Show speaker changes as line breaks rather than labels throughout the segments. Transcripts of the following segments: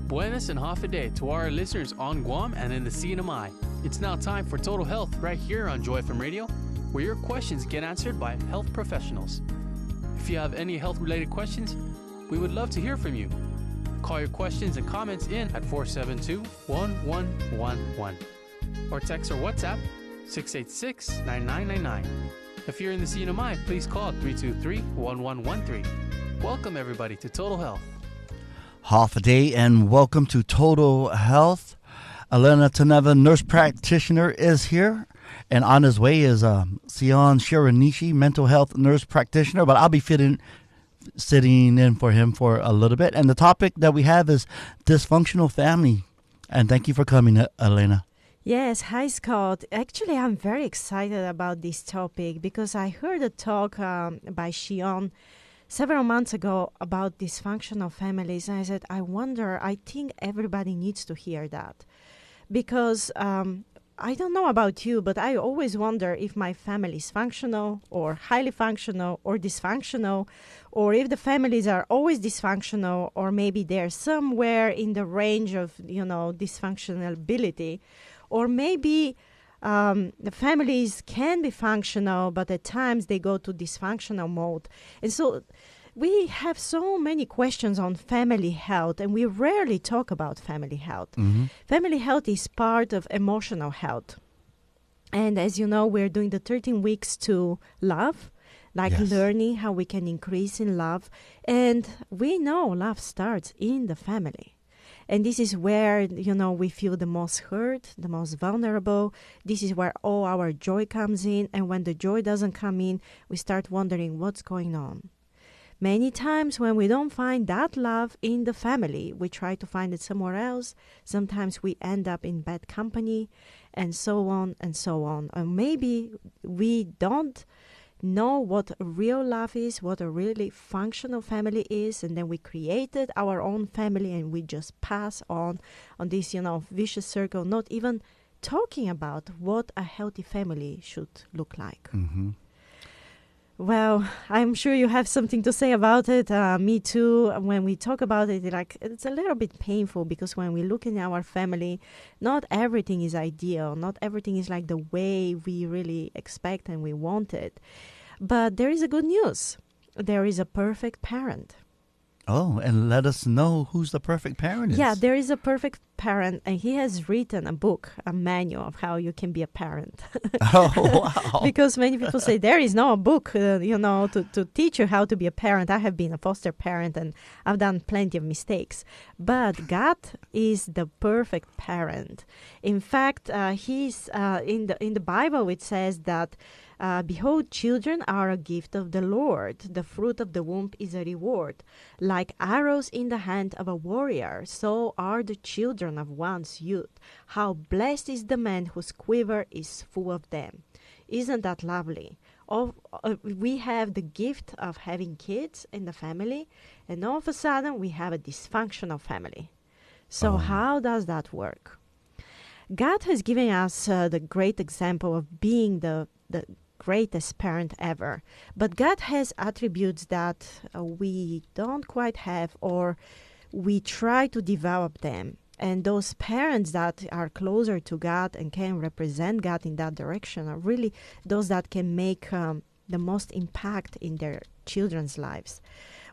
Buenas and half a day to our listeners on Guam and in the CNMI. It's now time for Total Health right here on Joy FM Radio, where your questions get answered by health professionals. If you have any health-related questions, we would love to hear from you. Call your questions and comments in at 472-1111 or text or WhatsApp 686-9999. If you're in the CNMI, please call 323-1113. Welcome everybody to Total Health.
Half a day and welcome to Total Health. Elena, Taneva, nurse practitioner, is here. And on his way is Shion Shironishi, mental health nurse practitioner. But I'll be sitting in for him for a little bit. And the topic that we have is dysfunctional family. And thank you for coming, Elena.
Yes, hi Scott. Actually, I'm very excited about this topic because I heard a talk by Shion several months ago about dysfunctional families. And I said, I think everybody needs to hear that. Because I don't know about you, but I always wonder if my family is functional or highly functional or dysfunctional, or if the families are always dysfunctional, or maybe they're somewhere in the range of, dysfunctionality. Or maybe the families can be functional, but at times they go to dysfunctional mode. And so we have so many questions on family health, and we rarely talk about family health. Mm-hmm. Family health is part of emotional health. And as you know, we're doing the 13 weeks to love, learning how we can increase in love. And we know love starts in the family. And this is where, we feel the most hurt, the most vulnerable. This is where all our joy comes in. And when the joy doesn't come in, we start wondering what's going on. Many times when we don't find that love in the family, we try to find it somewhere else. Sometimes we end up in bad company and so on and so on. Or maybe we don't know what real love is, what a really functional family is, and then we created our own family and we just pass on this, vicious circle, not even talking about what a healthy family should look like.
Mm-hmm.
Well, I'm sure you have something to say about it. Me too. When we talk about it, it's a little bit painful because when we look in our family, not everything is ideal. Not everything is like the way we really expect and we want it. But there is a good news. There is a perfect parent.
Oh, and let us know who's the perfect parent is.
Yeah, there is a perfect parent, and he has written a book, a manual of how you can be a parent.
Oh, wow.
Because many people say there is no book, to teach you how to be a parent. I have been a foster parent, and I've done plenty of mistakes. But God is the perfect parent. In fact, he's in the Bible, it says that, behold, children are a gift of the Lord. The fruit of the womb is a reward. Like arrows in the hand of a warrior, so are the children of one's youth. How blessed is the man whose quiver is full of them. Isn't that lovely? We have the gift of having kids in the family, and all of a sudden we have a dysfunctional family. So how does that work? God has given us the great example of being the greatest parent ever. But God has attributes that we don't quite have, or we try to develop them. And those parents that are closer to God and can represent God in that direction are really those that can make the most impact in their children's lives.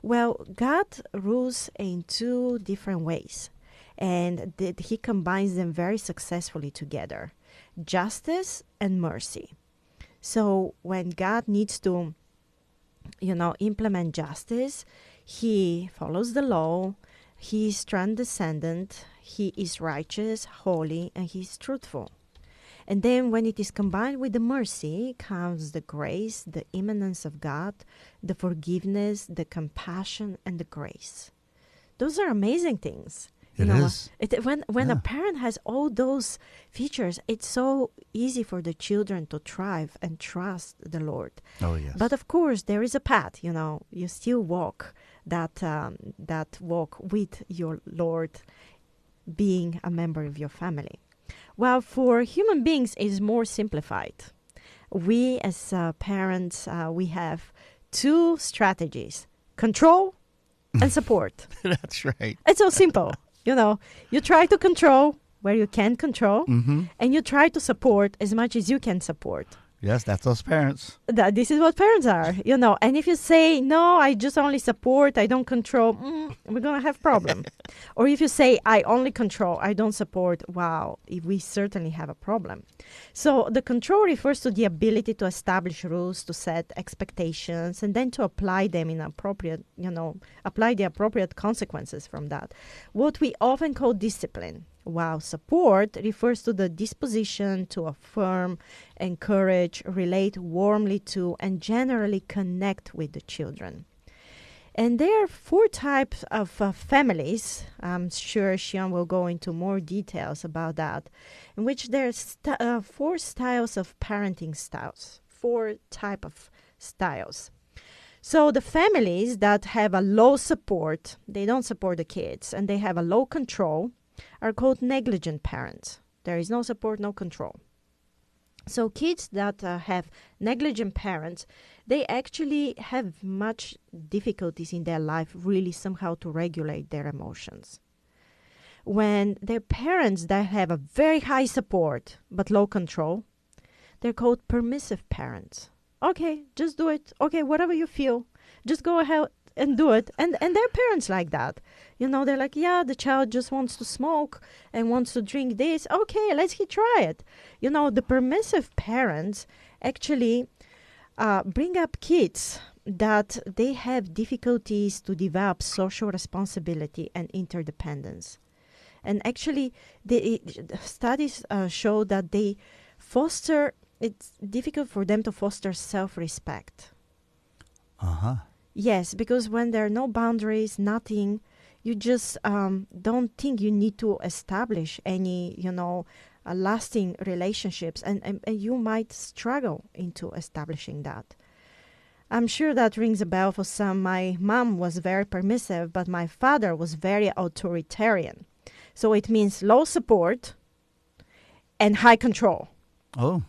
Well, God rules in two different ways, and he combines them very successfully together: justice and mercy. So when God needs to, implement justice, he follows the law, he is transcendent, he is righteous, holy, and he is truthful. And then when it is combined with the mercy comes the grace, the immanence of God, the forgiveness, the compassion, and the grace. Those are amazing things.
It is.
When a parent has all those features, it's so easy for the children to thrive and trust the Lord.
Oh, yes.
But of course, there is a path. You still walk that walk with your Lord, being a member of your family. Well, for human beings, it's more simplified. We as parents, we have two strategies: control and support.
That's right.
It's so simple. You try to control where you can control,
Mm-hmm.
and you try to support as much as you can support.
Yes, that's us parents.
This is what parents are, And if you say, no, I just only support, I don't control, we're going to have problem. Or if you say, I only control, I don't support, wow, we certainly have a problem. So the control refers to the ability to establish rules, to set expectations, and then to apply them in appropriate, apply the appropriate consequences from that. What we often call discipline. While support refers to the disposition to affirm, encourage, relate warmly to, and generally connect with the children. And there are 4 types of families. I'm sure Shion will go into more details about that, in which there's 4 styles of parenting styles, 4 type of styles. So the families that have a low support, they don't support the kids, and they have a low control, are called negligent parents. There is no support, no control. So kids that have negligent parents, they actually have much difficulties in their life really somehow to regulate their emotions. When their parents that have a very high support but low control, they're called permissive parents. Okay, just do it. Okay, whatever you feel, just go ahead and do it. And their parents like that. They're like, yeah, the child just wants to smoke and wants to drink this. Okay, let's try it. The permissive parents actually bring up kids that they have difficulties to develop social responsibility and interdependence. And actually, the studies show that it's difficult for them to foster self-respect.
Uh-huh.
Yes, because when there are no boundaries, nothing, you just don't think you need to establish any, lasting relationships. And you might struggle into establishing that. I'm sure that rings a bell for some. My mom was very permissive, but my father was very authoritarian. So it means low support and high control.
Oh.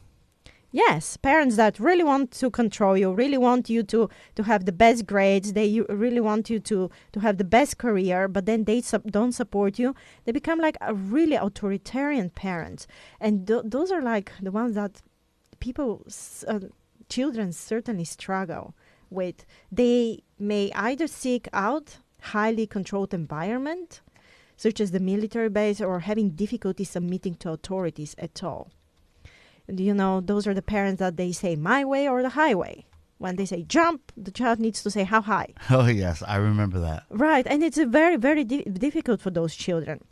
Yes, parents that really want to control you, really want you to have the best grades, they really want you to have the best career, but then they don't support you. They become like a really authoritarian parents. And those are like the ones that children certainly struggle with. They may either seek out highly controlled environment, such as the military base, or having difficulty submitting to authorities at all. Those are the parents that they say my way or the highway. When they say jump, the child needs to say how high.
Oh, yes, I remember that.
Right, and it's very, very difficult for those children.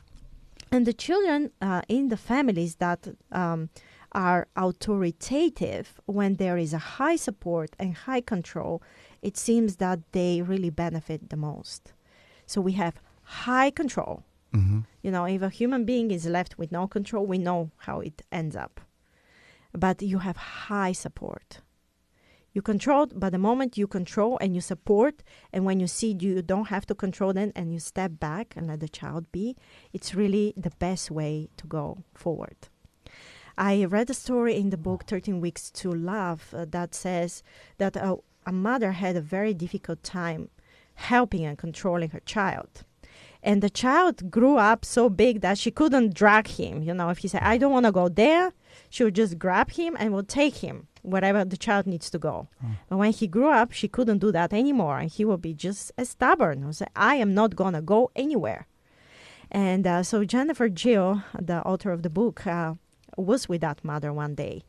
And the children in the families that are authoritative, when there is a high support and high control, it seems that they really benefit the most. So we have high control.
Mm-hmm.
If a human being is left with no control, we know how it ends up. But you have high support. You control, but the moment you control and you support, and when you see you don't have to control them and you step back and let the child be, it's really the best way to go forward. I read a story in the book 13 Weeks to Love that says that a mother had a very difficult time helping and controlling her child. And the child grew up so big that she couldn't drag him. If he said, I don't want to go there, she would just grab him and would take him wherever the child needs to go. But when he grew up, she couldn't do that anymore. And he would be just as stubborn. He would say, I am not going to go anywhere. And so Jennifer Jill, the author of the book, was with that mother one day.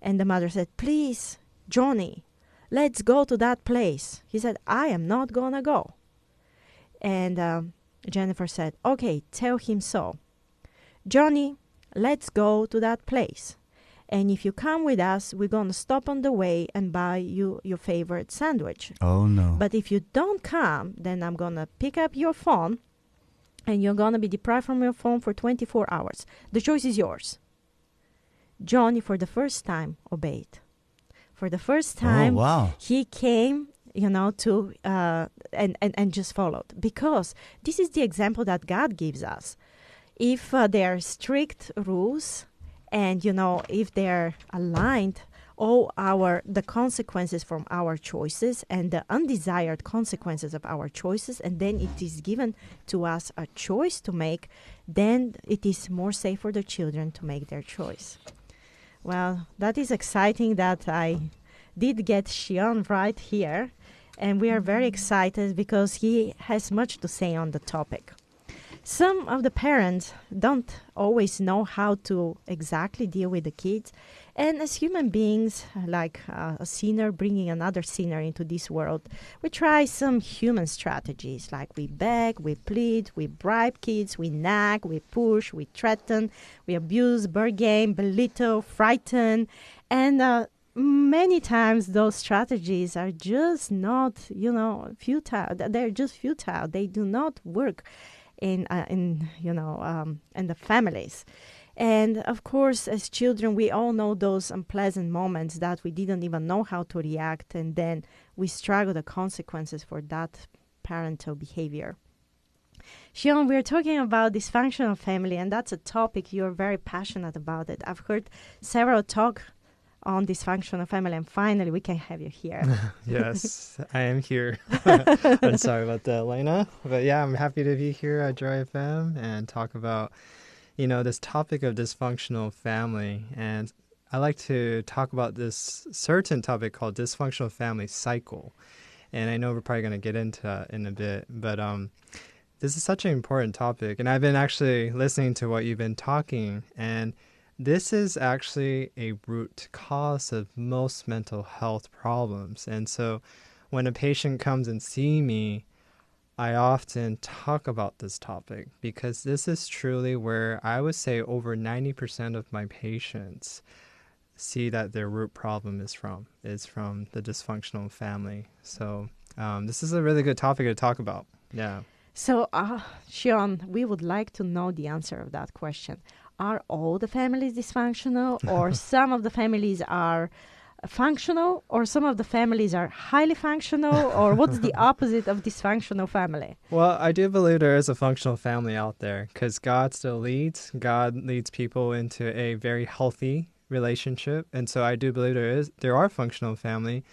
And the mother said, please, Johnny, let's go to that place. He said, I am not going to go. And Jennifer said, okay, tell him so. Johnny, let's go to that place. And if you come with us, we're going to stop on the way and buy you your favorite sandwich.
Oh, no.
But if you don't come, then I'm going to pick up your phone and you're going to be deprived from your phone for 24 hours. The choice is yours. Johnny, for the first time, obeyed. For the first time, he came to and just followed. Because this is the example that God gives us. If there are strict rules and, if they're aligned the consequences from our choices and the undesired consequences of our choices, and then it is given to us a choice to make, then it is more safe for the children to make their choice. Well, that is exciting that I did get Shion right here, and we are very excited because he has much to say on the topic. Some of the parents don't always know how to exactly deal with the kids. And as human beings, like a sinner bringing another sinner into this world, we try some human strategies, like we beg, we plead, we bribe kids, we nag, we push, we threaten, we abuse, bargain, belittle, frighten. And many times those strategies are just not, futile. They're just futile. They do not work in the families. And of course, as children, we all know those unpleasant moments that we didn't even know how to react, and then we struggle the consequences for that parental behavior. Shion, we're talking about dysfunctional family, and that's a topic you're very passionate about it. I've heard several talk on dysfunctional family, and finally we can have you here.
Yes, I am here. I'm sorry about that, Elena. But yeah, I'm happy to be here at Joy FM and talk about, this topic of dysfunctional family. And I like to talk about this certain topic called dysfunctional family cycle. And I know we're probably going to get into that in a bit, but this is such an important topic. And I've been actually listening to what you've been talking, and this is actually a root cause of most mental health problems. And so when a patient comes and see me, I often talk about this topic because this is truly where I would say over 90% of my patients see that their root problem is from the dysfunctional family. So this is a really good topic to talk about. Yeah.
So, Shion, we would like to know the answer of that question. Are all the families dysfunctional, or some of the families are functional, or some of the families are highly functional, or what's the opposite of dysfunctional family?
Well, I do believe there is a functional family out there because God still leads. God leads people into a very healthy relationship. And so I do believe there are functional family.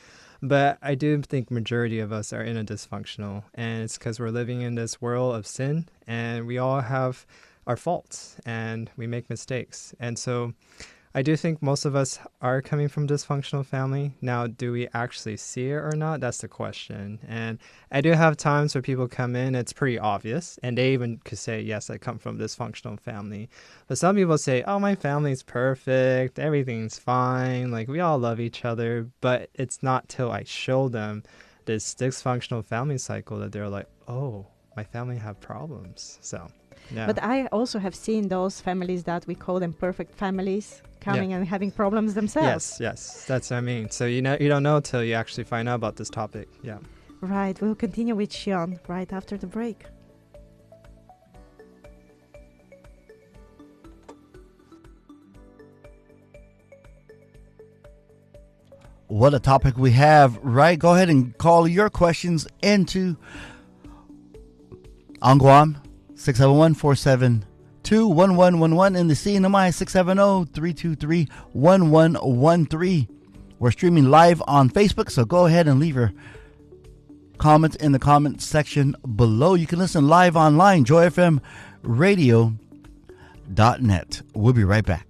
But I do think majority of us are in a dysfunctional, and it's because we're living in this world of sin, and we all have our faults, and we make mistakes. And so I do think most of us are coming from dysfunctional family. Now, do we actually see it or not? That's the question. And I do have times where people come in, it's pretty obvious, and they even could say, yes, I come from dysfunctional family. But some people say, oh, my family's perfect, everything's fine, like we all love each other. But it's not till I show them this dysfunctional family cycle that they're like, oh, my family have problems. So, yeah.
But I also have seen those families that we call them perfect families coming and having problems themselves.
Yes, that's what I mean. So you don't know till you actually find out about this topic. Yeah.
Right. We'll continue with Shion right after the break.
What a topic we have, right? Go ahead and call your questions into on Guam, 671-472-1111, in the CNMI, 670-323-1113. We're streaming live on Facebook, so go ahead and leave your comments in the comment section below. You can listen live online, joyfmradio.net. We'll be right back.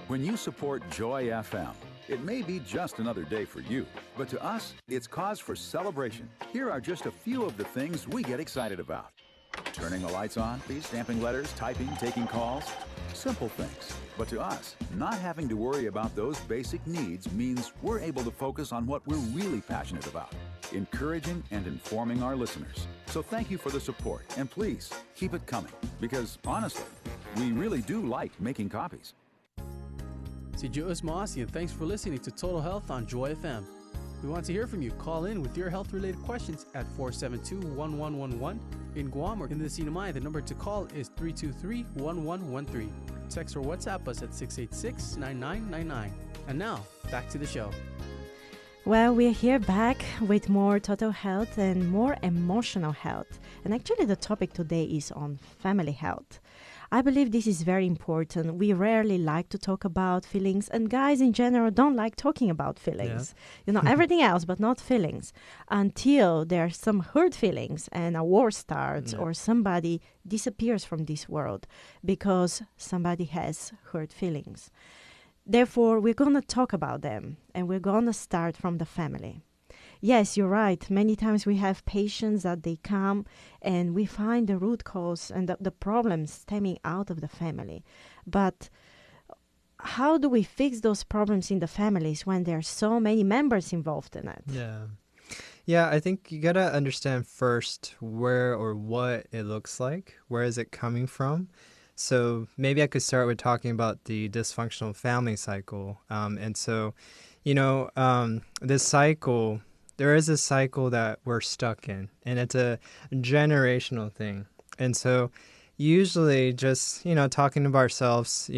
When you support Joy FM, it may be just another day for you, but to us, it's cause for celebration. Here are just a few of the things we get excited about. Turning the lights on, stamping letters, typing, taking calls. Simple things. But to us, not having to worry about those basic needs means we're able to focus on what we're really passionate about, encouraging and informing our listeners. So thank you for the support, and please keep it coming, because honestly, we really do like making copies.
Si Joe Moasi, and thanks for listening to Total Health on Joy FM. We want to hear from you. Call in with your health-related questions at 472-1111 in Guam or in the CNMI. The number to call is 323-1113. Text or WhatsApp us at 686-9999. And now, back to the show.
Well, we're here back with more total health and more emotional health. And actually, the topic today is on family health. I believe this is very important. We rarely like to talk about feelings, and guys in general don't like talking about feelings. You know, everything else, but not feelings. Until there are some hurt feelings and a war starts or somebody disappears from this world because somebody has hurt feelings. Therefore, we're going to talk about them, and we're going to start from the family. Yes, you're right. Many times we have patients that they come and we find the root cause and the problems stemming out of the family. But how do we fix those problems in the families when there are so many members involved in it?
Yeah, I think you gotta understand first where or what it looks like. Where is it coming from? So maybe I could start with talking about the dysfunctional family cycle. This cycle, there is a cycle that we're stuck in, and it's a generational thing. And so usually just, talking about ourselves,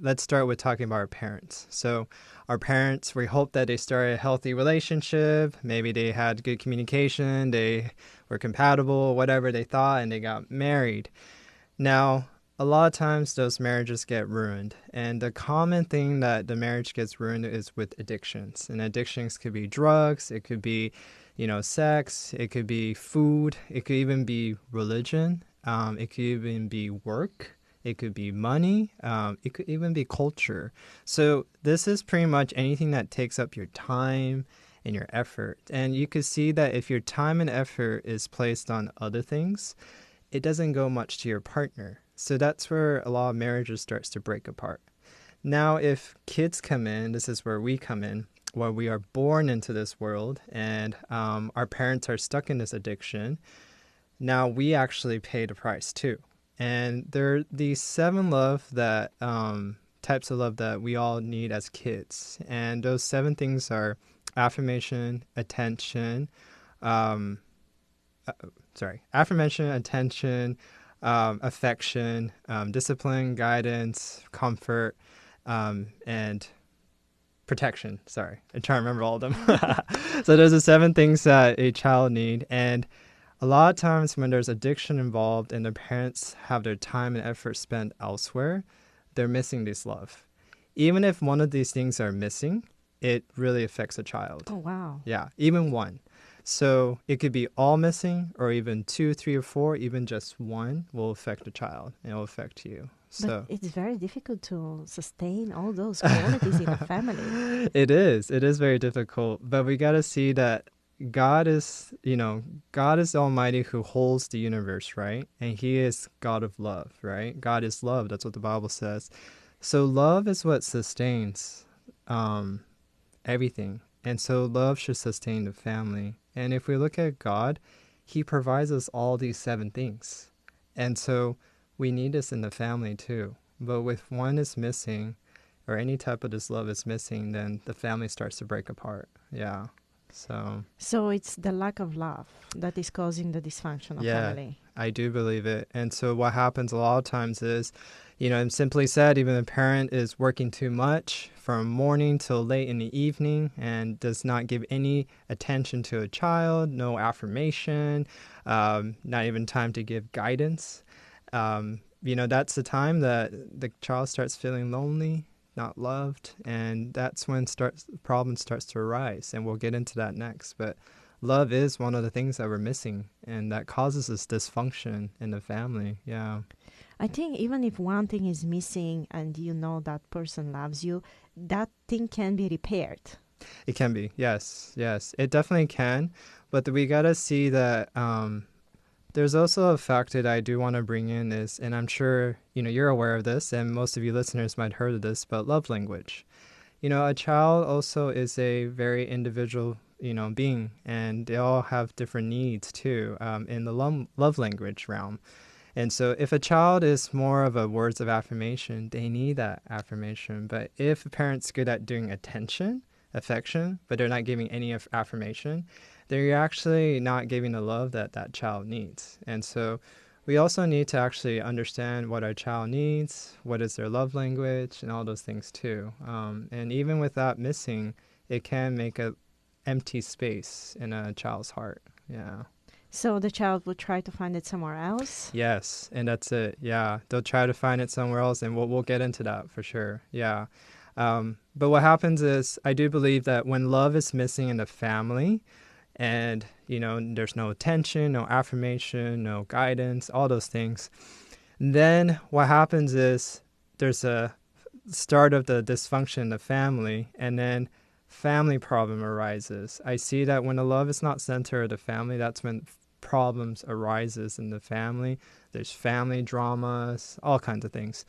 let's start with talking about our parents. So our parents, we hope that they started a healthy relationship. Maybe they had good communication, they were compatible, whatever they thought, and they got married. Now, a lot of times those marriages get ruined. And the common thing that the marriage gets ruined is with addictions. And addictions could be drugs, it could be, sex, it could be food, it could even be religion, it could even be work, it could be money, it could even be culture. So this is pretty much anything that takes up your time and your effort. And you could see that if your time and effort is placed on other things, it doesn't go much to your partner. So that's where a lot of marriages starts to break apart. Now, if kids come in, this is where we come in, where we are born into this world and our parents are stuck in this addiction. Now we actually pay the price too. And there are these 7 types of love that we all need as kids. And those 7 things are affirmation, attention, affection, discipline, guidance, comfort, and protection. Sorry, I'm trying to remember all of them. So those are 7 things that a child need. And a lot of times when there's addiction involved and the parents have their time and effort spent elsewhere, they're missing this love. Even if one of these things are missing, it really affects a child.
Oh, wow.
Yeah, even one. So it could be all missing, or even 2, 3, or 4, even just one will affect a child, and it will affect you.
But it's very difficult to sustain all those qualities in a family.
It is very difficult, but we got to see that God is Almighty who holds the universe, right? And He is God of love, right? God is love. That's what the Bible says. So love is what sustains everything. And so love should sustain the family. And if we look at God, He provides us all these 7 things. And so we need this in the family too. But if one is missing, or any type of this love is missing, then the family starts to break apart. Yeah. So
it's the lack of love that is causing the dysfunctional family.
I do believe it. And so what happens a lot of times is, and simply said, even the parent is working too much from morning till late in the evening and does not give any attention to a child, no affirmation, not even time to give guidance. That's the time that the child starts feeling lonely, not loved, and that's when problem starts to arise, and we'll get into that next. But love is one of the things that we're missing, and that causes this dysfunction in the family. Yeah.
I think even if one thing is missing and you know that person loves you, that thing can be repaired.
It can be, yes, it definitely can. But we gotta see that there's also a factor that I do want to bring in is, and I'm sure you're aware of this, and most of you listeners might have heard of this, but love language. A child also is a very individual being, and they all have different needs too in the love language realm. And so if a child is more of a words of affirmation, they need that affirmation. But if a parent's good at doing attention, affection, but they're not giving any affirmation, they're actually not giving the love that that child needs. And so we also need to actually understand what our child needs, what is their love language, and all those things too. And even with that missing, it can make a empty space in a child's heart. Yeah.
So the child will try to find it somewhere else?
Yes, and that's it. Yeah, they'll try to find it somewhere else, and we'll get into that for sure. Yeah, but what happens is, I do believe that when love is missing in the family, and there's no attention, no affirmation, no guidance, all those things, then what happens is there's a start of the dysfunction in the family, and then family problem arises. I see that when the love is not centered of the family, that's when problems arises in the family. There's family dramas, all kinds of things.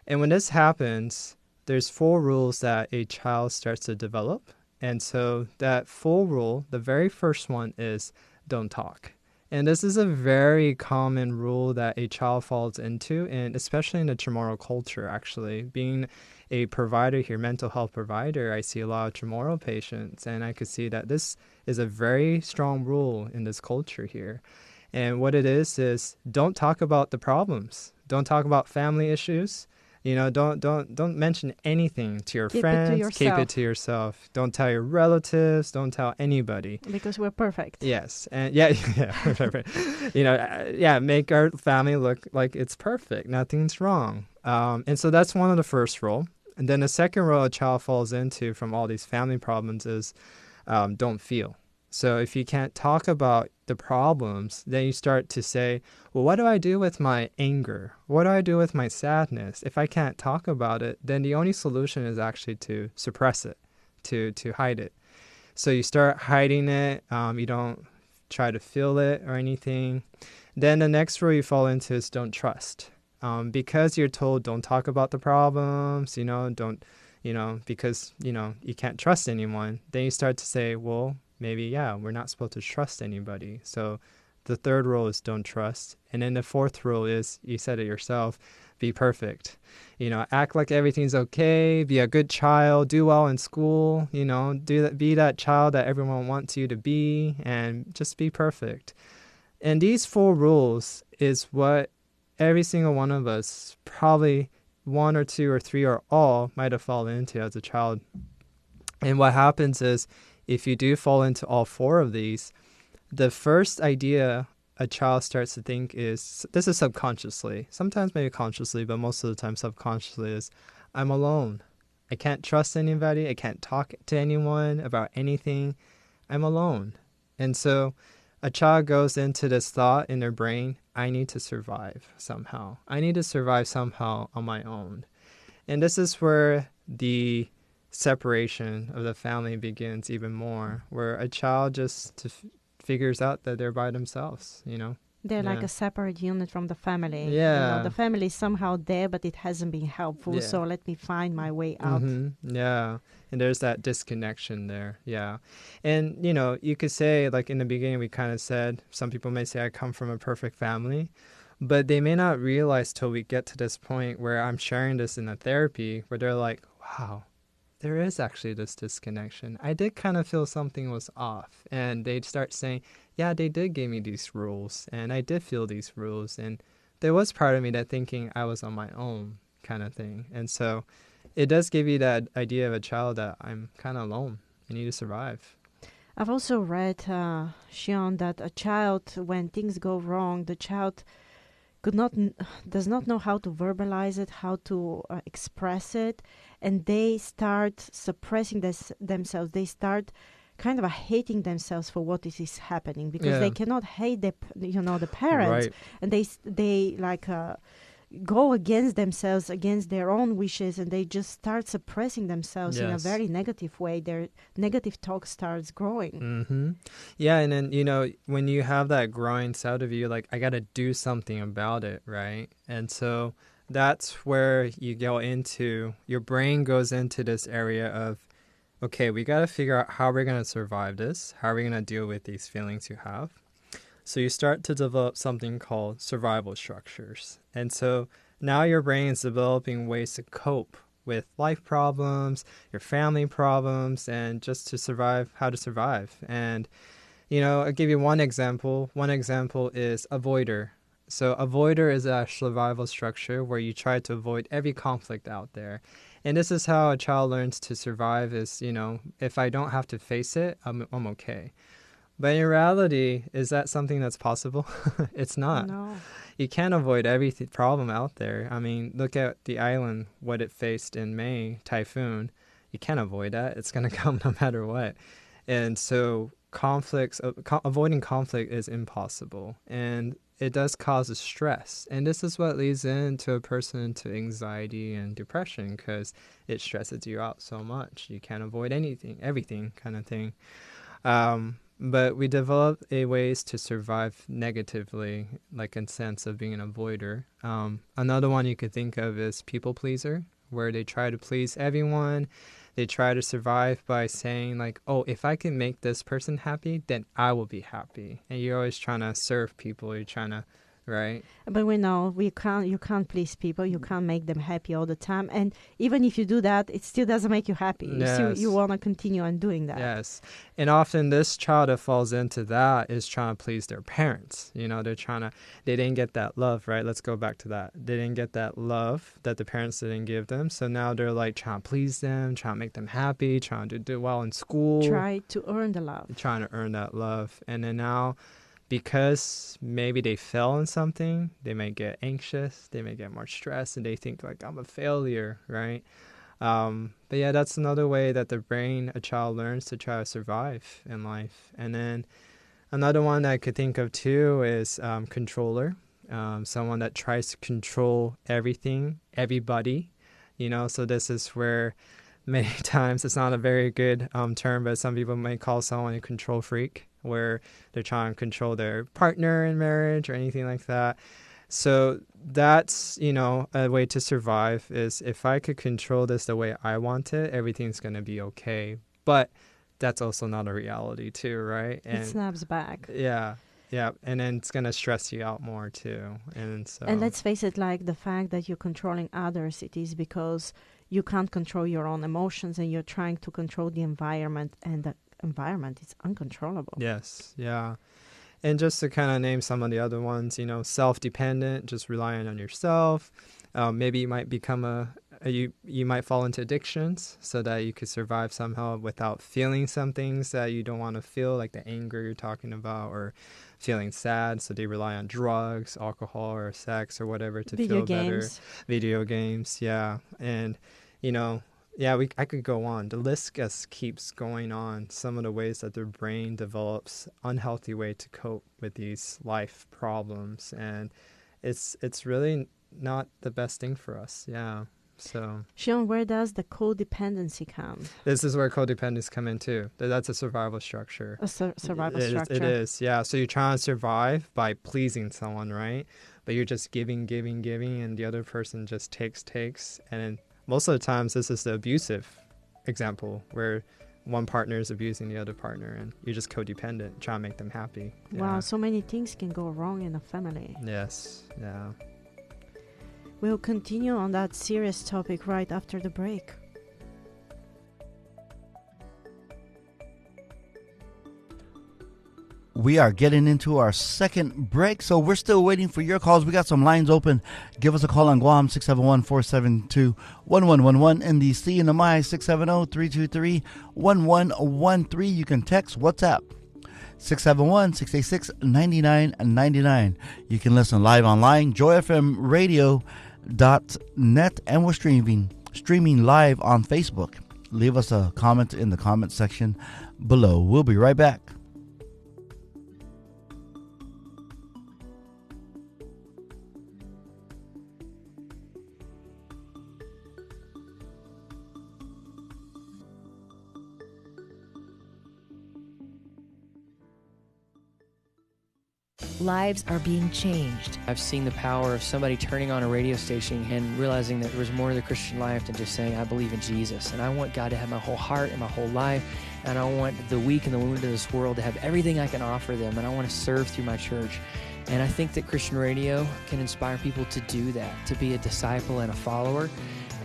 And when this happens, there's 4 rules that a child starts to develop. And so that 4 rule, the very first one is don't talk. And this is a very common rule that a child falls into, and especially in the Chamorro culture, actually. Being a provider here, mental health provider, I see a lot of Chamorro patients, and I could see that this is a very strong rule in this culture here. And what it is don't talk about the problems. Don't talk about family issues. Don't mention anything to your friends. Keep it to yourself. Don't tell your relatives. Don't tell anybody.
Because we're perfect.
Yes, and yeah, perfect. Make our family look like it's perfect. Nothing's wrong. And so that's one of the first rule. And then the second rule a child falls into from all these family problems is don't feel. So if you can't talk about the problems, then you start to say, well, what do I do with my anger? What do I do with my sadness? If I can't talk about it, then the only solution is actually to suppress it, to hide it. So you start hiding it. You don't try to feel it or anything. Then the next rule you fall into is don't trust. Because you're told don't talk about the problems, because, you can't trust anyone. Then you start to say, well, maybe, we're not supposed to trust anybody. So the third rule is don't trust. And then the fourth rule is, you said it yourself, be perfect. Act like everything's okay, be a good child, do well in school, be that child that everyone wants you to be, and just be perfect. And these 4 rules is what every single one of us, probably 1 or 2 or 3 or all, might have fallen into as a child. And what happens is, if you do fall into all 4 of these, the first idea a child starts to think is, this is subconsciously, sometimes maybe consciously, but most of the time subconsciously, is, I'm alone. I can't trust anybody. I can't talk to anyone about anything. I'm alone. And so a child goes into this thought in their brain, I need to survive somehow. I need to survive somehow on my own. And this is where the separation of the family begins even more, where a child just figures out that they're by themselves,
They're like a separate unit from the family.
Yeah.
The family is somehow there, but it hasn't been helpful, so let me find my way out.
Mm-hmm. Yeah. And there's that disconnection there. Yeah. And, you could say, like in the beginning, we kind of said, some people may say I come from a perfect family, but they may not realize till we get to this point where I'm sharing this in a therapy, where they're like, wow, there is actually this disconnection. I did kind of feel something was off. And they'd start saying, yeah, they did give me these rules, and I did feel these rules. And there was part of me that thinking I was on my own kind of thing. And so it does give you that idea of a child that I'm kind of alone. I need to survive.
I've also read, Shion, that a child, when things go wrong, the child does not know how to verbalize it, how to express it, and they start suppressing themselves. They start kind of hating themselves for what is happening, because they cannot hate the parents,
Right.
and they like go against themselves, against their own wishes, and they just start suppressing themselves in a very negative way. Their negative talk starts growing.
Mm-hmm. Yeah, and then, when you have that growing inside of you, like, I got to do something about it, right? And so that's where you go into, your brain goes into this area of, okay, we got to figure out how we're going to survive this. How are we going to deal with these feelings you have? So you start to develop something called survival structures. And so now your brain is developing ways to cope with life problems, your family problems, and just to survive, how to survive. And, I'll give you one example. One example is avoider. So avoider is a survival structure where you try to avoid every conflict out there. And this is how a child learns to survive is, if I don't have to face it, I'm okay. But in reality, is that something that's possible? It's not.
No.
You can't avoid every problem out there. I mean, look at the island, what it faced in May, typhoon. You can't avoid that. It's going to come no matter what. And so avoiding conflict is impossible. And it does cause stress. And this is what leads into a person to anxiety and depression, because it stresses you out so much. You can't avoid everything kind of thing. But we develop ways to survive negatively, like in sense of being an avoider. Another one you could think of is people pleaser, where they try to please everyone. They try to survive by saying like, oh, if I can make this person happy, then I will be happy. And you're always trying to serve people. You're trying to, right?
But we know you can't please people. You can't make them happy all the time. And even if you do that, it still doesn't make you happy.
Yes.
You want to continue on doing that.
Yes. And often this child that falls into that is trying to please their parents. They didn't get that love, right? Let's go back to that. They didn't get that love that the parents didn't give them. So now they're like trying to please them, trying to make them happy, trying to do well in school.
Try to earn the love.
Trying to earn that love. And then now, because maybe they fail in something, they may get anxious, they may get more stressed, and they think like, I'm a failure, right? But yeah, that's another way that a child learns to try to survive in life. And then another one that I could think of too is controller, someone that tries to control everything, everybody, so this is where many times it's not a very good term, but some people may call someone a control freak, where they're trying to control their partner in marriage or anything like that. So that's, a way to survive is if I could control this the way I want it, everything's going to be okay. But that's also not a reality too, right?
And it snaps back.
Yeah. Yeah. And then it's going to stress you out more too. And
let's face it, like the fact that you're controlling others, it is because you can't control your own emotions and you're trying to control the environment, and the environment is uncontrollable.
Yes. Yeah. And just to kind of name some of the other ones, self-dependent, just relying on yourself. Maybe you might become you might fall into addictions so that you could survive somehow without feeling some things that you don't want to feel, like the anger you're talking about, or feeling sad. So they rely on drugs, alcohol, or sex, or whatever to feel better. Video games, yeah. And, I could go on. The list just keeps going on. Some of the ways that their brain develops unhealthy way to cope with these life problems, and it's really not the best thing for us. Yeah. So,
Shion, where does the codependency come?
This is where codependency come in too. That's a survival structure.
Survival structure.
It is. Yeah. So you're trying to survive by pleasing someone, right? But you're just giving, and the other person just takes, and then most of the times, this is the abusive example where one partner is abusing the other partner, and you're just codependent, trying to make them happy. Yeah.
Wow, so many things can go wrong in a family.
Yes, yeah.
We'll continue on that serious topic right after the break.
We are getting into our second break, so we're still waiting for your calls. We got some lines open. Give us a call on Guam, 671-472-1111. In the CNMI, 670-323-1113. You can text WhatsApp, 671-686-9999. You can listen live online, joyfmradio.net, and we're streaming live on Facebook. Leave us a comment in the comment section below. We'll be right back.
Lives are being changed.
I've seen the power of somebody turning on a radio station and realizing that there was more to the Christian life than just saying, I believe in Jesus. And I want God to have my whole heart and my whole life. And I want the weak and the wounded of this world to have everything I can offer them. And I want to serve through my church. And I think that Christian radio can inspire people to do that, to be a disciple and a follower,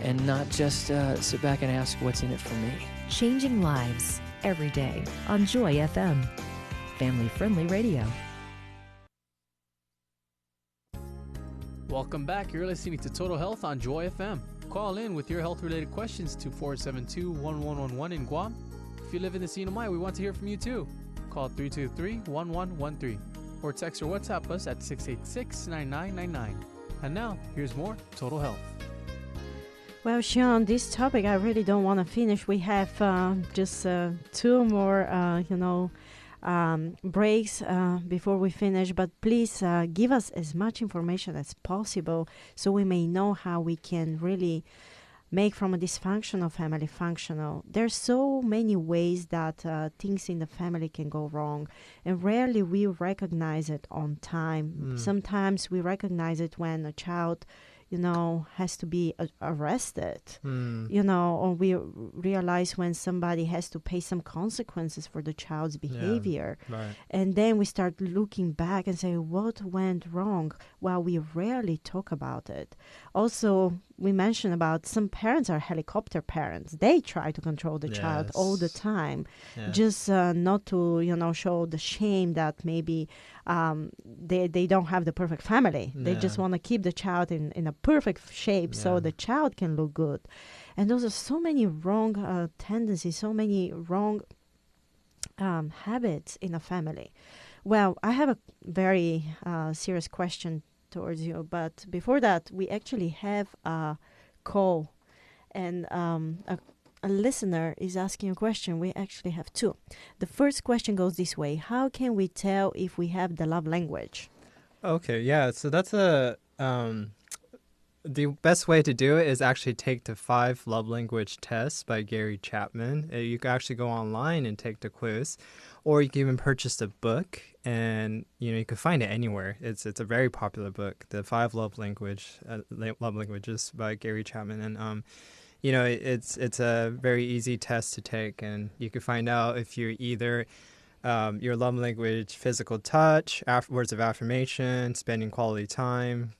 and not just sit back and ask, what's in it for me?
Changing lives every day on Joy FM. Family-friendly radio.
Welcome back. You're listening to Total Health on Joy FM. call in with your health-related questions to 472-1111 in Guam. If you live in the CNMI, we want to hear from you too. Call 323-1113 or text or WhatsApp us at 686-9999. And now, here's more Total Health.
Well, Shion, this topic I really don't want to finish. We have just 2 more, breaks before we finish. But please give us as much information as possible so we may know how we can really make from a dysfunctional family functional. There's so many ways that things in the family can go wrong, and rarely we recognize it on time. Sometimes we recognize it when a child has to be arrested, or we realize when somebody has to pay some consequences for the child's behavior.
Yeah, right.
And then we start looking back and say, what went wrong? Well, we rarely talk about it. Also, we mentioned about some parents are helicopter parents. They try to control the child all the time, just not to, show the shame that maybe they don't have the perfect family. They just want to keep the child in a perfect shape so the child can look good. And those are so many wrong tendencies, so many wrong habits in a family. Well, I have a very serious question towards you, but before that, we actually have a call, and a listener is asking a question. We actually have 2. The first question goes this way: how can we tell if we have the love language?
Okay, yeah, so that's the best way to do it is actually take the 5 love language tests by Gary Chapman. You can actually go online and take the quiz, or you can even purchase the book, and you can find it anywhere. It's a very popular book, the 5 love languages by Gary Chapman, and it's a very easy test to take, and you can find out if you're either your love language, physical touch, words of affirmation, spending quality time,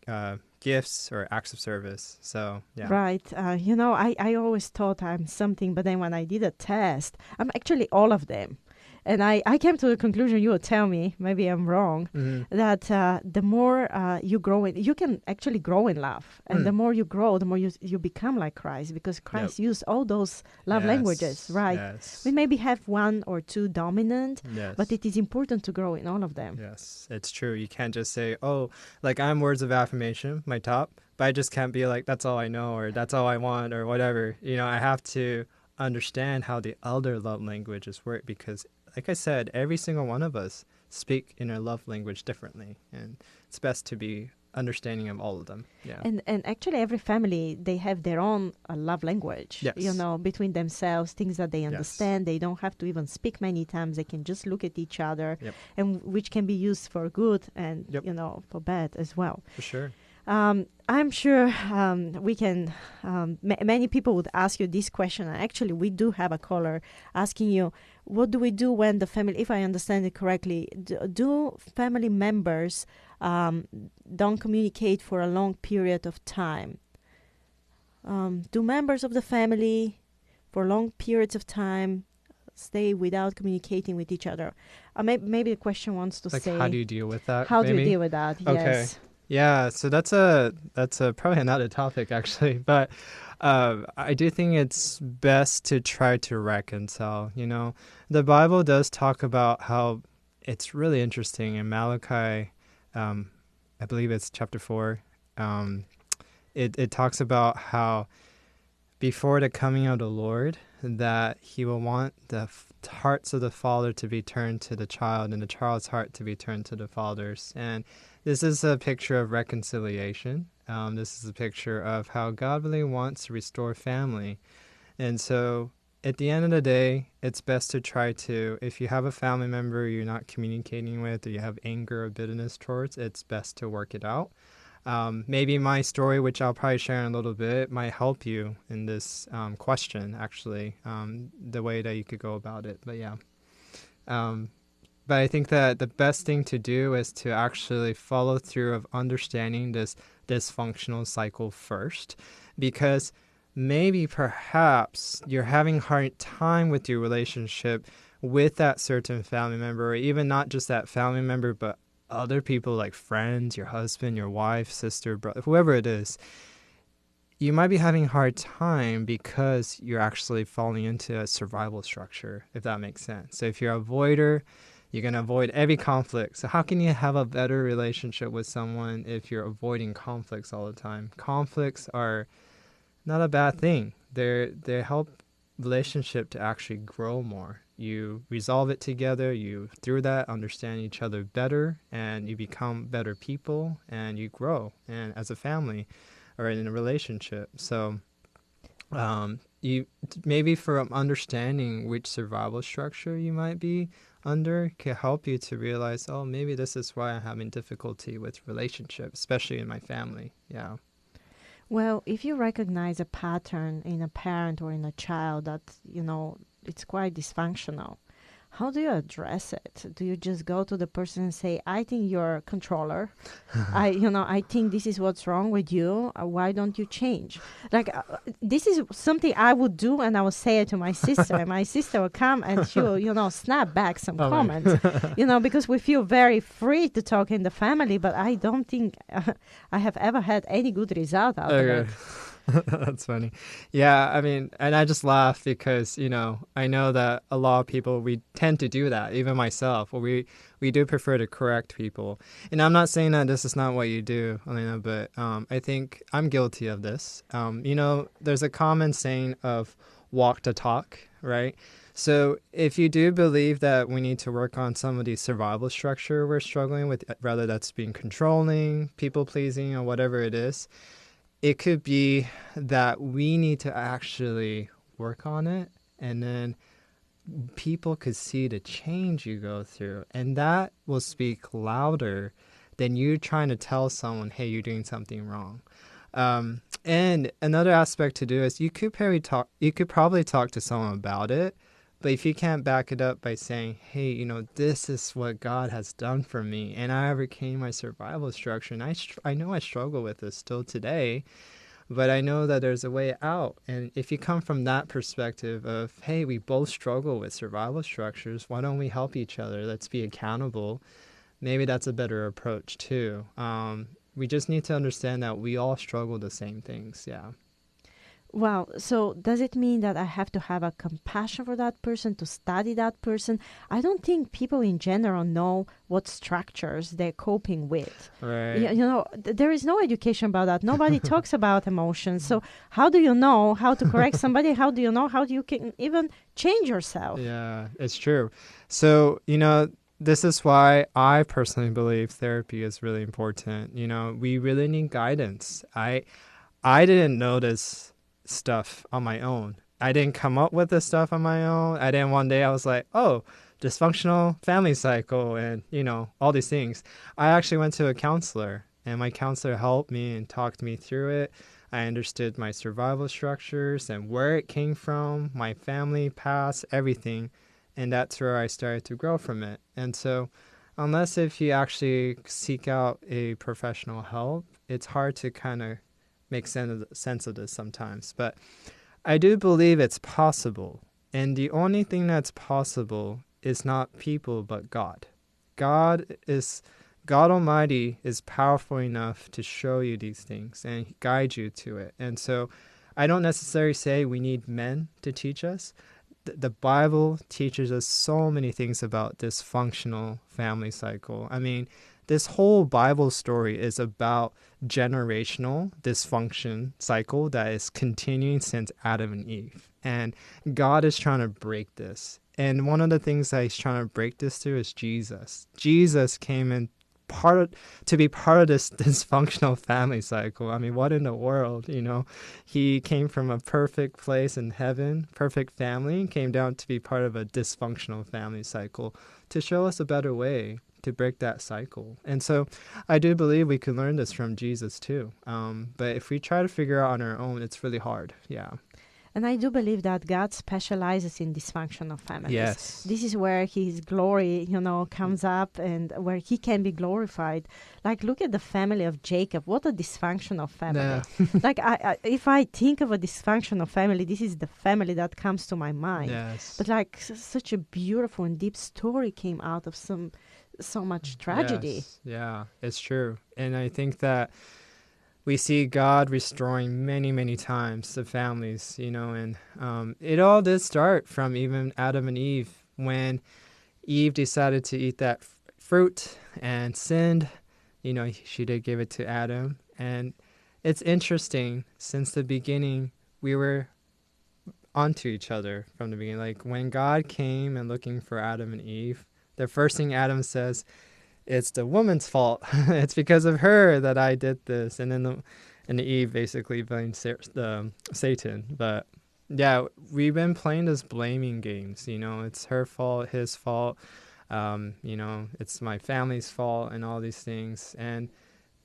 gifts, or acts of service. So, yeah.
Right. I always thought I'm something, but then when I did a test, I'm actually all of them. And I came to the conclusion, you will tell me, maybe I'm wrong, that the more you grow in, you can actually grow in love. And the more you grow, the more you become like Christ, because Christ used all those love languages, right?
Yes.
We maybe have 1 or 2 dominant,
Yes.
but it is important to grow in all of them.
Yes, it's true. You can't just say, I'm words of affirmation, my top, but I just can't be like, that's all I know, or that's all I want, or whatever. I have to understand how the other love languages work, because like I said, every single one of us speak in our love language differently, and it's best to be understanding of all of them. Yeah.
And actually every family, they have their own love language, between themselves, things that they understand. They don't have to even speak many times. They can just look at each other, and which can be used for good and, for bad as well.
For sure.
I'm sure we can, many people would ask you this question. Actually, we do have a caller asking you, what do we do when the family, if I understand it correctly, do family members don't communicate for a long period of time? Do members of the family for long periods of time stay without communicating with each other? Maybe the question wants to say,
how do you deal with that?
How do you deal with that?
Okay.
Yes.
Yeah, so that's a probably another topic actually, but I do think it's best to try to reconcile. The Bible does talk about how it's really interesting in Malachi, I believe it's chapter 4. It talks about how before the coming of the Lord, that He will want the hearts of the father to be turned to the child, and the child's heart to be turned to the father's. And this is a picture of reconciliation. This is a picture of how God really wants to restore family. And so at the end of the day, it's best to try to, if you have a family member you're not communicating with, or you have anger or bitterness towards, it's best to work it out. Maybe my story, which I'll probably share in a little bit, might help you in this question, actually, the way that you could go about it. But yeah. But I think that the best thing to do is to actually follow through of understanding this dysfunctional cycle first, because maybe perhaps you're having a hard time with your relationship with that certain family member, or even not just that family member, but other people like friends, your husband, your wife, sister, brother, whoever it is. you might be having a hard time because you're actually falling into a survival structure, if that makes sense. So if you're a avoider, you're going to avoid every conflict. So how can you have a better relationship with someone if you're avoiding conflicts all the time? Conflicts are not a bad thing. They help relationship to actually grow more. You resolve it together, you through that understand each other better, and you become better people, and you grow and as a family or in a relationship. So you maybe from understanding which survival structure you might be under can help you to realize, oh, maybe this is why I'm having difficulty with relationships, especially in my family. Yeah.
Well, if you recognize a pattern in a parent or in a child that, it's quite dysfunctional, how do you address it? Do you just go to the person and say, I think you're a controller. I think this is what's wrong with you. Why don't you change? This is something I would do, and I would say it to my sister. And my sister will come and she will, snap back some comments, because we feel very free to talk in the family, but I don't think I have ever had any good result out of it.
That's funny. Yeah, I mean, and I just laugh because, I know that a lot of people, we tend to do that, even myself, or we do prefer to correct people. And I'm not saying that this is not what you do, Elena, but I think I'm guilty of this. There's a common saying of walk the talk, right? So if you do believe that we need to work on some of the survival structure we're struggling with, whether that's being controlling, people-pleasing, or whatever it is, it could be that we need to actually work on it, and then people could see the change you go through, and that will speak louder than you trying to tell someone, hey, you're doing something wrong. And another aspect to do is you could probably talk to someone about it, but if you can't back it up by saying, hey, this is what God has done for me, and I overcame my survival structure, and I know I struggle with this still today, but I know that there's a way out. And if you come from that perspective of, hey, we both struggle with survival structures, why don't we help each other? Let's be accountable. Maybe that's a better approach too. We just need to understand that we all struggle the same things. Yeah.
Wow. So does it mean that I have to have a compassion for that person, to study that person? I don't think people in general know what structures they're coping with.
Right.
There is no education about that. Nobody talks about emotions. So how do you know how to correct somebody? How do you know how you can even change yourself?
Yeah, it's true. So, this is why I personally believe therapy is really important. We really need guidance. I didn't know this stuff on my own. I didn't come up with this stuff on my own. One day I was like, oh, dysfunctional family cycle and, all these things. I actually went to a counselor, and my counselor helped me and talked me through it. I understood my survival structures and where it came from, my family past, everything. And that's where I started to grow from it. And so unless if you actually seek out a professional help, it's hard to kind of make sense of this sometimes. But I do believe it's possible. And the only thing that's possible is not people, but God. God Almighty is powerful enough to show you these things and guide you to it. And so I don't necessarily say we need men to teach us. The Bible teaches us so many things about dysfunctional family cycle. I mean, this whole Bible story is about generational dysfunction cycle that is continuing since Adam and Eve. And God is trying to break this. And one of the things that he's trying to break this through is Jesus. Jesus came in to be part of this dysfunctional family cycle. I mean, what in the world, He came from a perfect place in heaven, perfect family, came down to be part of a dysfunctional family cycle to show us a better way to break that cycle. And so I do believe we can learn this from Jesus too. But if we try to figure out on our own, it's really hard. Yeah.
And I do believe that God specializes in dysfunctional families.
Yes.
This is where his glory, comes up and where he can be glorified. Like, look at the family of Jacob. What a dysfunctional family.
Yeah.
Like, if I think of a dysfunctional family, this is the family that comes to my mind.
Yes.
But like, such a beautiful and deep story came out of so much tragedy.
Yes. Yeah, it's true. And I think that we see God restoring many, many times the families, and it all did start from even Adam and Eve. When Eve decided to eat that fruit and sinned, she did give it to Adam. And it's interesting, since the beginning, we were onto each other from the beginning. Like when God came and looking for Adam and Eve, the first thing Adam says, it's the woman's fault. It's because of her that I did this. And then the Eve basically blames Satan. But yeah, we've been playing this blaming games. It's her fault, his fault. It's my family's fault and all these things. And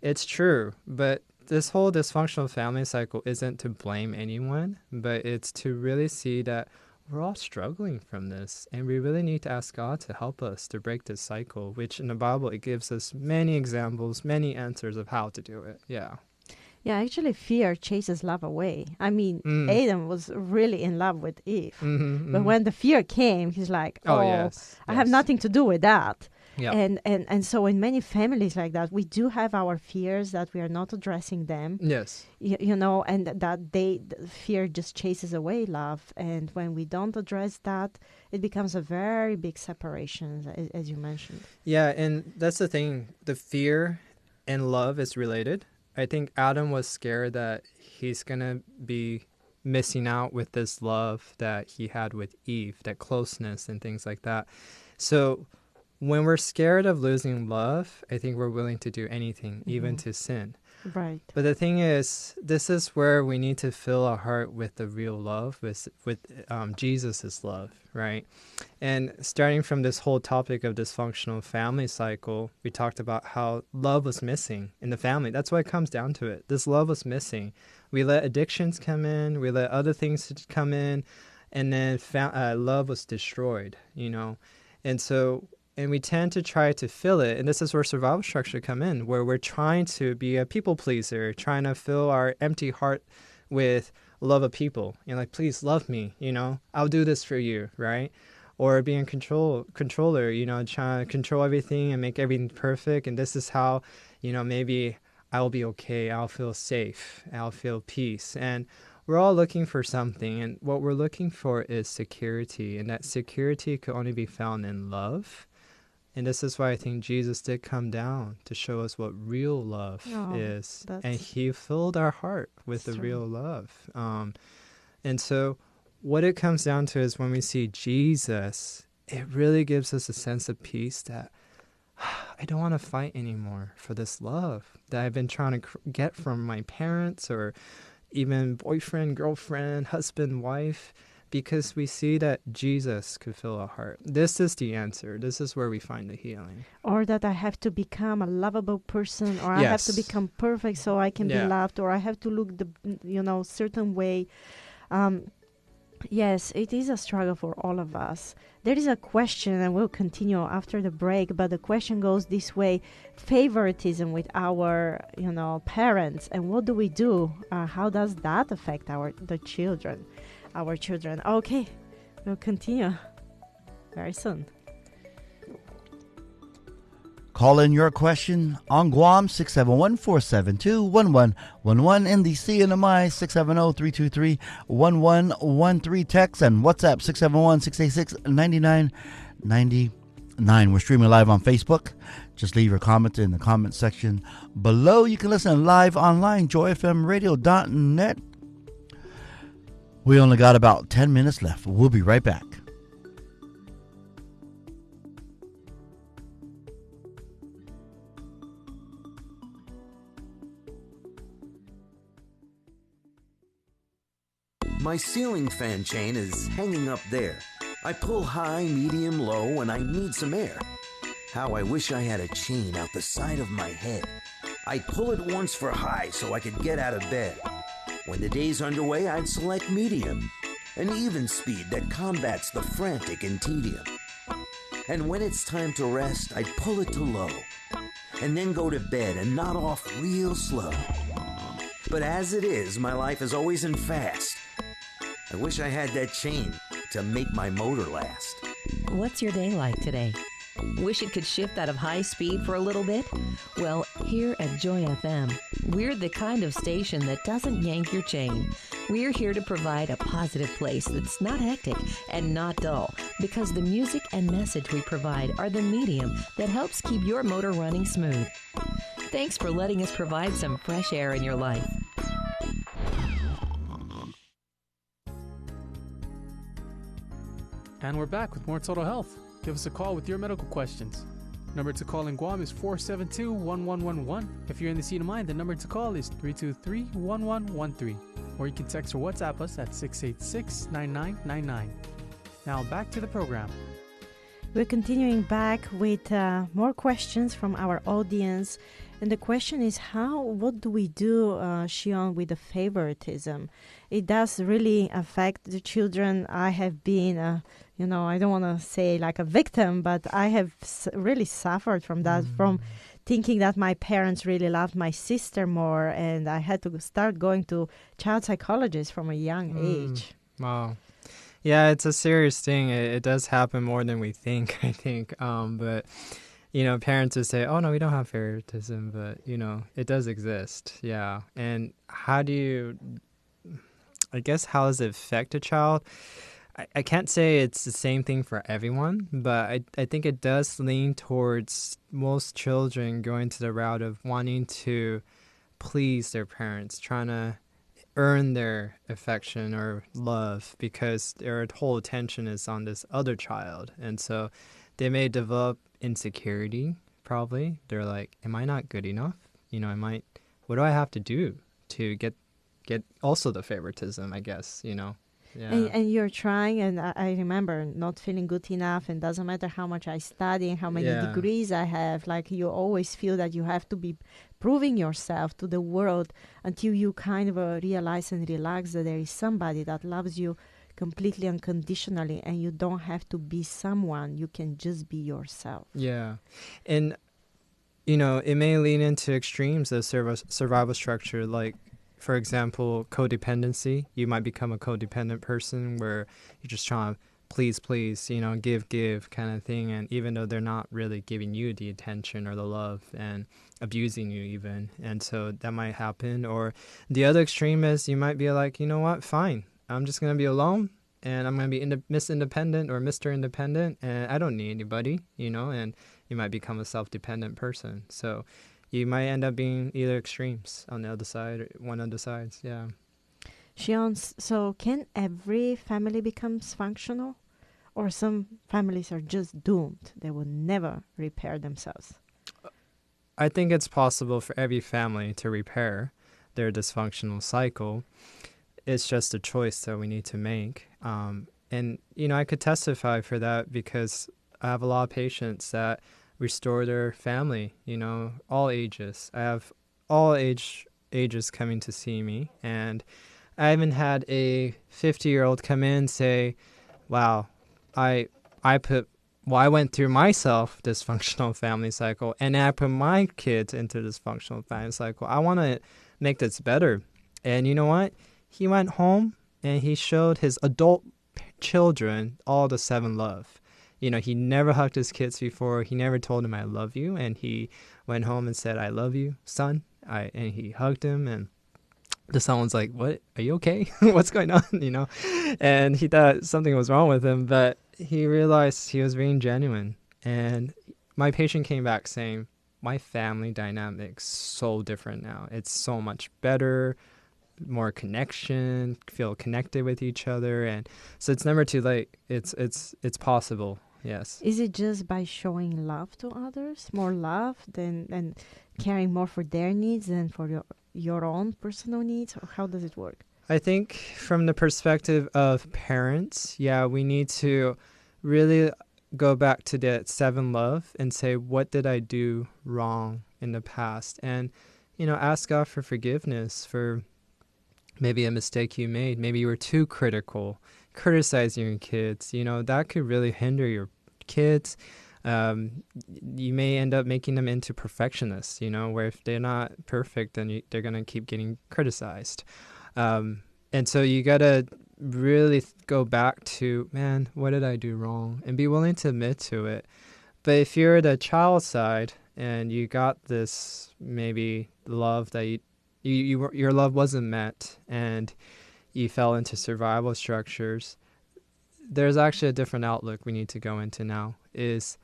it's true. But this whole dysfunctional family cycle isn't to blame anyone, but it's to really see that we're all struggling from this, and we really need to ask God to help us to break this cycle, which in the Bible, it gives us many examples, many answers of how to do it. Yeah.
Yeah, actually, fear chases love away. I mean, Adam was really in love with Eve. But when the fear came, he's like,
yes.
I have nothing to do with that.
Yeah.
And so in many families like that, we do have our fears that we are not addressing them.
Yes.
And that the fear just chases away love. And when we don't address that, it becomes a very big separation, as you mentioned.
Yeah, and that's the thing. The fear and love is related. I think Adam was scared that he's going to be missing out with this love that he had with Eve, that closeness and things like that. So when we're scared of losing love, I think we're willing to do anything, even to sin.
Right.
But the thing is, this is where we need to fill our heart with the real love, with Jesus' love, right? And starting from this whole topic of dysfunctional family cycle, we talked about how love was missing in the family. That's why it comes down to it. This love was missing. We let addictions come in, we let other things come in, and then love was destroyed, And we tend to try to fill it, and this is where survival structure come in, where we're trying to be a people pleaser, trying to fill our empty heart with love of people. Like, please love me, I'll do this for you, right? Or being controller, trying to control everything and make everything perfect. And this is how, maybe I'll be okay, I'll feel safe, I'll feel peace. And we're all looking for something, and what we're looking for is security, and that security could only be found in love. And this is why I think Jesus did come down to show us what real love is. And he filled our heart with the real love. And so what it comes down to is when we see Jesus, it really gives us a sense of peace that I don't want to fight anymore for this love that I've been trying to get from my parents or even boyfriend, girlfriend, husband, wife. Because we see that Jesus could fill our heart. This is the answer. This is where we find the healing.
Or that I have to become a lovable person, or I have to become perfect so I can be loved, or I have to look certain way. Yes, it is a struggle for all of us. There is a question, and we'll continue after the break, but the question goes this way: favoritism with our, parents, and what do we do? How does that affect the children? Our children. Okay, we'll continue very soon.
Call in your question on Guam, 671-472-1111. In the CNMI, 670-323-1113. Text and WhatsApp, 671-686-9999. We're streaming live on Facebook. Just leave your comment in the comment section below. You can listen live online, joyfmradio.net. We only got about 10 minutes left. We'll be right back.
My ceiling fan chain is hanging up there. I pull high, medium, low, and I need some air. How I wish I had a chain out the side of my head. I'd pull it once for high so I could get out of bed. When the day's underway, I'd select medium, an even speed that combats the frantic and tedium. And when it's time to rest, I'd pull it to low, and then go to bed and nod off real slow. But as it is, my life is always in fast. I wish I had that chain to make my motor last.
What's your day like today? Wish it could shift out of high speed for a little bit? Well, here at Joy FM, we're the kind of station that doesn't yank your chain. We're here to provide a positive place that's not hectic and not dull, because the music and message we provide are the medium that helps keep your motor running smooth. Thanks for letting us provide some fresh air in your life.
And we're back with more Total Health. Give us a call with your medical questions. Number to call in Guam is 472-1111. If you're in the CNMI, the number to call is 323-1113. Or you can text or WhatsApp us at 686-9999. Now back to the program.
We're continuing back with more questions from our audience. And the question is, what do we do, Shion, with the favoritism? It does really affect the children. I have been, I don't want to say like a victim, but I have really suffered from that, from thinking that my parents really loved my sister more, and I had to start going to child psychologists from a young age.
Wow. Yeah, it's a serious thing. It does happen more than we think, I think. But, parents would say, oh, no, we don't have favoritism, but, it does exist. Yeah. And how does it affect a child? I can't say it's the same thing for everyone, but I think it does lean towards most children going to the route of wanting to please their parents, trying to earn their affection or love because their whole attention is on this other child. And so they may develop insecurity, probably. They're like, am I not good enough? What do I have to do to get also the favoritism, I guess, Yeah.
And you're trying, and I remember not feeling good enough, and doesn't matter how much I study and how many degrees I have, like you always feel that you have to be proving yourself to the world until you kind of realize and relax that there is somebody that loves you completely unconditionally, and you don't have to be someone, you can just be yourself.
Yeah. And, it may lean into extremes of survival structure, like, for example, codependency. You might become a codependent person where you're just trying to please, give kind of thing. And even though they're not really giving you the attention or the love and abusing you even. And so that might happen. Or the other extreme is you might be like, you know what, fine. I'm just going to be alone and I'm going to be Miss Independent or Mr. Independent and I don't need anybody, and you might become a self-dependent person. So you might end up being either extremes on the other side, or one of the sides, yeah.
Shion, so can every family become functional? Or some families are just doomed? They will never repair themselves.
I think it's possible for every family to repair their dysfunctional cycle. It's just a choice that we need to make. And, I could testify for that because I have a lot of patients that restore their family, all ages. I have all ages coming to see me, and I even had a 50-year-old come in and say, wow, I went through myself dysfunctional family cycle, and I put my kids into dysfunctional family cycle. I want to make this better. And you know what? He went home and he showed his adult children all the 7 love. He never hugged his kids before. He never told him, I love you. And he went home and said, I love you, son. And he hugged him. And the son was like, what? Are you okay? What's going on? And he thought something was wrong with him. But he realized he was being genuine. And my patient came back saying, my family dynamic's so different now. It's so much better, more connection, feel connected with each other. And so it's never too late. It's possible. Yes.
Is it just by showing love to others, more love than caring more for their needs than for your own personal needs? Or how does it work?
I think from the perspective of parents, we need to really go back to that 7 love and say, what did I do wrong in the past? And, ask God for forgiveness for maybe a mistake you made. Maybe you were too critical, criticizing your kids. That could really hinder your kids. You may end up making them into perfectionists, where if they're not perfect, then they're going to keep getting criticized. And so you got to really go back to, man, what did I do wrong? And be willing to admit to it. But if you're the child side and you got this maybe love that your love wasn't met and you fell into survival structures, there's actually a different outlook we need to go into now. Is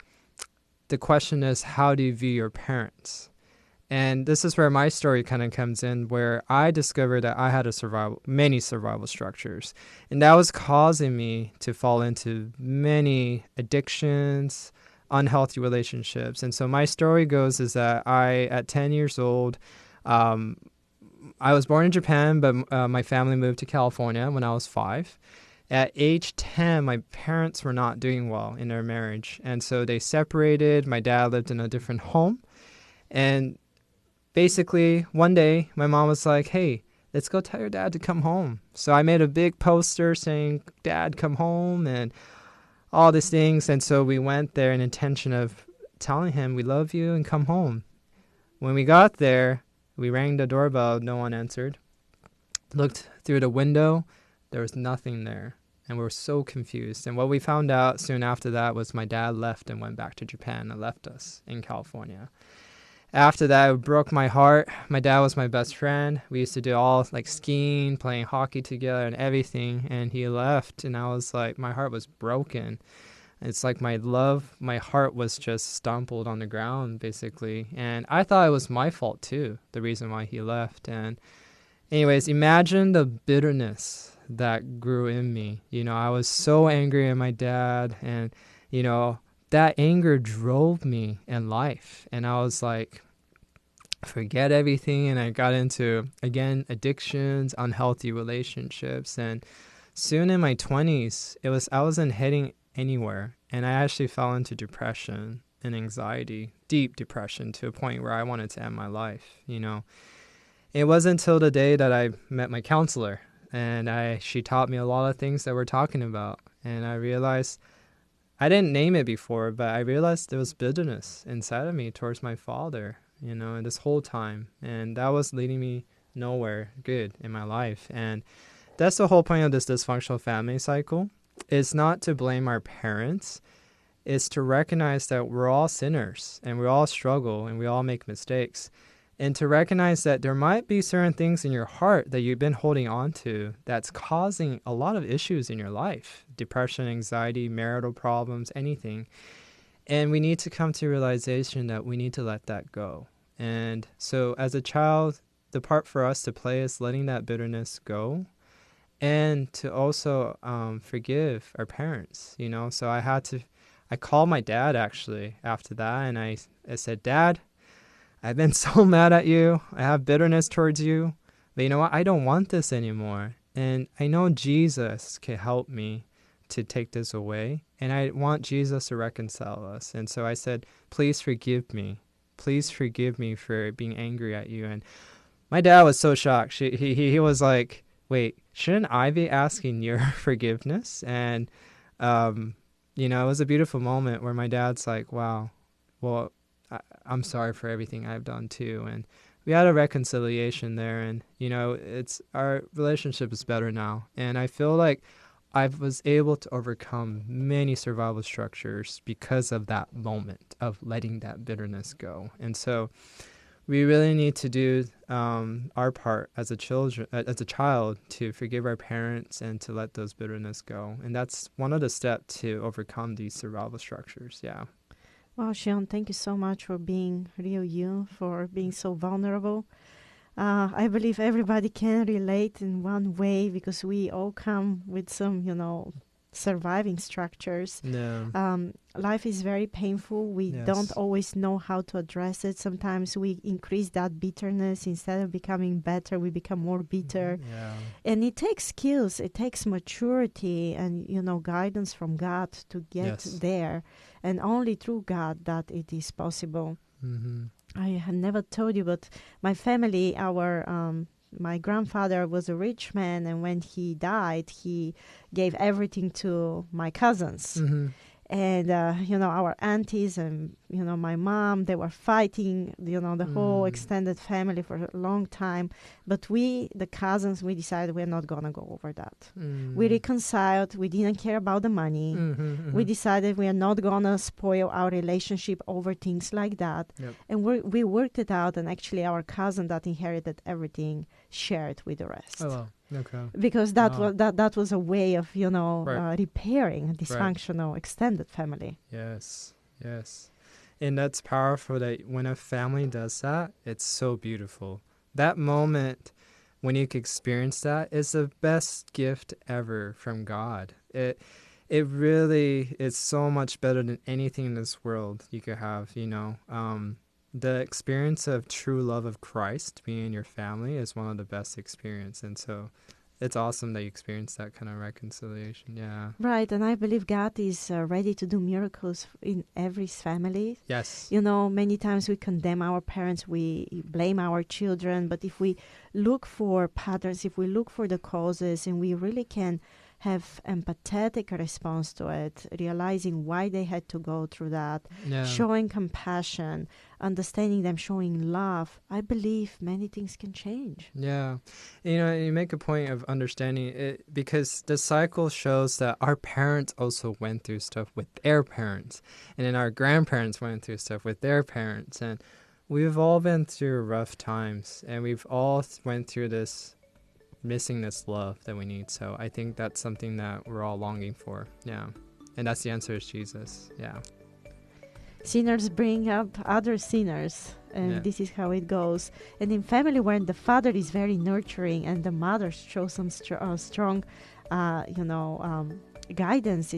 the question is, how do you view your parents? And this is where my story kind of comes in, where I discovered that I had many survival structures. And that was causing me to fall into many addictions, unhealthy relationships. And so my story goes is that at 10 years old, I was born in Japan, but my family moved to California when I was 5. At age 10, my parents were not doing well in their marriage. And so they separated. My dad lived in a different home. And basically, one day, my mom was like, hey, let's go tell your dad to come home. So I made a big poster saying, Dad, come home, and all these things. And so we went there in intention of telling him, we love you and come home. When we got there, we rang the doorbell. No one answered. Looked through the window. There was nothing there. And we were so confused. And what we found out soon after that was my dad left and went back to Japan and left us in California. After that, it broke my heart. My dad was my best friend. We used to do all like skiing, playing hockey together and everything. And he left. And I was like, my heart was broken. It's like my heart was just stumbled on the ground, basically. And I thought it was my fault, too, the reason why he left. And anyways, imagine the bitterness that grew in me. I was so angry at my dad. And, that anger drove me in life. And I was like, forget everything. And I got into, again, addictions, unhealthy relationships. And soon in my 20s, I wasn't heading anywhere. And I actually fell into depression and anxiety, deep depression, to a point where I wanted to end my life. It wasn't until the day that I met my counselor, and she taught me a lot of things that we're talking about. And I realized, I didn't name it before, but I realized there was bitterness inside of me towards my father, and this whole time. And that was leading me nowhere good in my life. And that's the whole point of this dysfunctional family cycle. It's not to blame our parents. It's to recognize that we're all sinners and we all struggle and we all make mistakes. And to recognize that there might be certain things in your heart that you've been holding on to that's causing a lot of issues in your life. Depression, anxiety, marital problems, anything. And we need to come to realization that we need to let that go. And so as a child, the part for us to play is letting that bitterness go. And to also forgive our parents, So I called my dad actually after that, and I said, Dad, I've been so mad at you. I have bitterness towards you. But you know what? I don't want this anymore. And I know Jesus can help me to take this away. And I want Jesus to reconcile us. And so I said, please forgive me. Please forgive me for being angry at you. And my dad was so shocked. He was like, wait, shouldn't I be asking your forgiveness? And, it was a beautiful moment where my dad's like, wow, well, I'm sorry for everything I've done too. And we had a reconciliation there. And, our relationship is better now. And I feel like I was able to overcome many survival structures because of that moment of letting that bitterness go. And so we really need to do our part as a child to forgive our parents and to let those bitterness go. And that's one of the steps to overcome these survival structures. Yeah.
Well, Shion, thank you so much for being real you, for being so vulnerable. I believe everybody can relate in one way because we all come with some, surviving structures.
Yeah.
Life is very painful. We don't always know how to address it. Sometimes we increase that bitterness. Instead of becoming better, we become more bitter.
Yeah.
And it takes skills. It takes maturity and, guidance from God to get there. And only through God that it is possible.
Mm-hmm.
I had never told you, but my family, my grandfather was a rich man, and when he died, he gave everything to my cousins.
Mm-hmm.
And, our aunties and, my mom, they were fighting, the whole extended family for a long time. But we, the cousins, we decided we're not going to go over that. We reconciled. We didn't care about the money. We decided we are not going to spoil our relationship over things like that.
Yep.
And we worked it out. And actually, our cousin that inherited everything shared with the rest.
Oh, wow. Okay.
Because that
Wow.
that was a way of,
Right.
repairing a dysfunctional extended family.
Yes, yes. And that's powerful that when a family does that, it's so beautiful. That moment when you can experience that is the best gift ever from God. It really is so much better than anything in this world you could have, The experience of true love of Christ being in your family is one of the best experiences. And so it's awesome that you experience that kind of reconciliation. Yeah.
Right, and I believe God is ready to do miracles in every family.
Yes.
Many times we condemn our parents, we blame our children, but if we look for patterns, if we look for the causes, and we really can have empathetic response to it, realizing why they had to go through that,
Yeah.
showing compassion, understanding them, showing love, I believe many things can change.
Yeah. You make a point of understanding it because the cycle shows that our parents also went through stuff with their parents, and then our grandparents went through stuff with their parents, and we've all been through rough times, and we've all went through this missing this love that we need. So I think that's something that we're all longing for. Yeah. And that's the answer is Jesus. Yeah.
Sinners bring up other sinners, and
Yeah.
this is how it goes. And in family where the father is very nurturing and the mother shows some strong, guidance,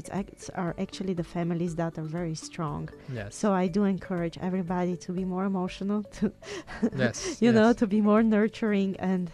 are actually the families that are very strong.
Yes.
So I do encourage everybody to be more emotional, to
Yes.
to be more nurturing. And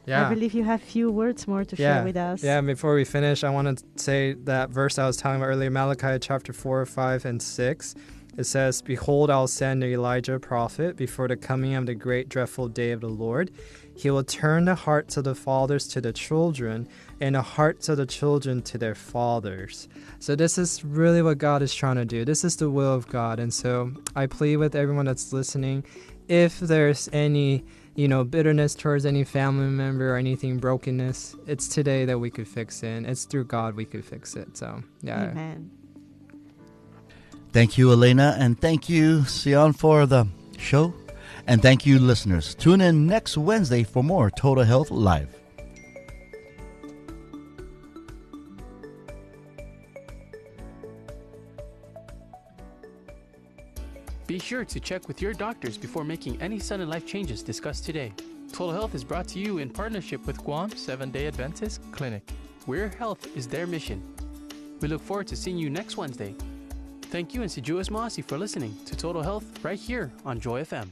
Yeah.
I believe you have few words more to share with us.
Yeah, before we finish, I want to say that verse I was talking about earlier, Malachi chapter 4, 5, and 6. It says, "Behold, I'll send Elijah prophet before the coming of the great dreadful day of the Lord. He will turn the hearts of the fathers to the children, and the hearts of the children to their fathers." So this is really what God is trying to do. This is the will of God. And so I plead with everyone that's listening, if there's any bitterness towards any family member or anything brokenness, it's today that we could fix it. And it's through God we could fix it. So, yeah.
Amen.
Thank you, Elena, and thank you, Shion, for the show. And thank you, listeners. Tune in next Wednesday for more Total Health Live.
Be sure to check with your doctors before making any sudden life changes discussed today. Total Health is brought to you in partnership with Guam Seventh-day Adventist Clinic, where health is their mission. We look forward to seeing you next Wednesday. Thank you and Sijuas Masi for listening to Total Health right here on Joy FM.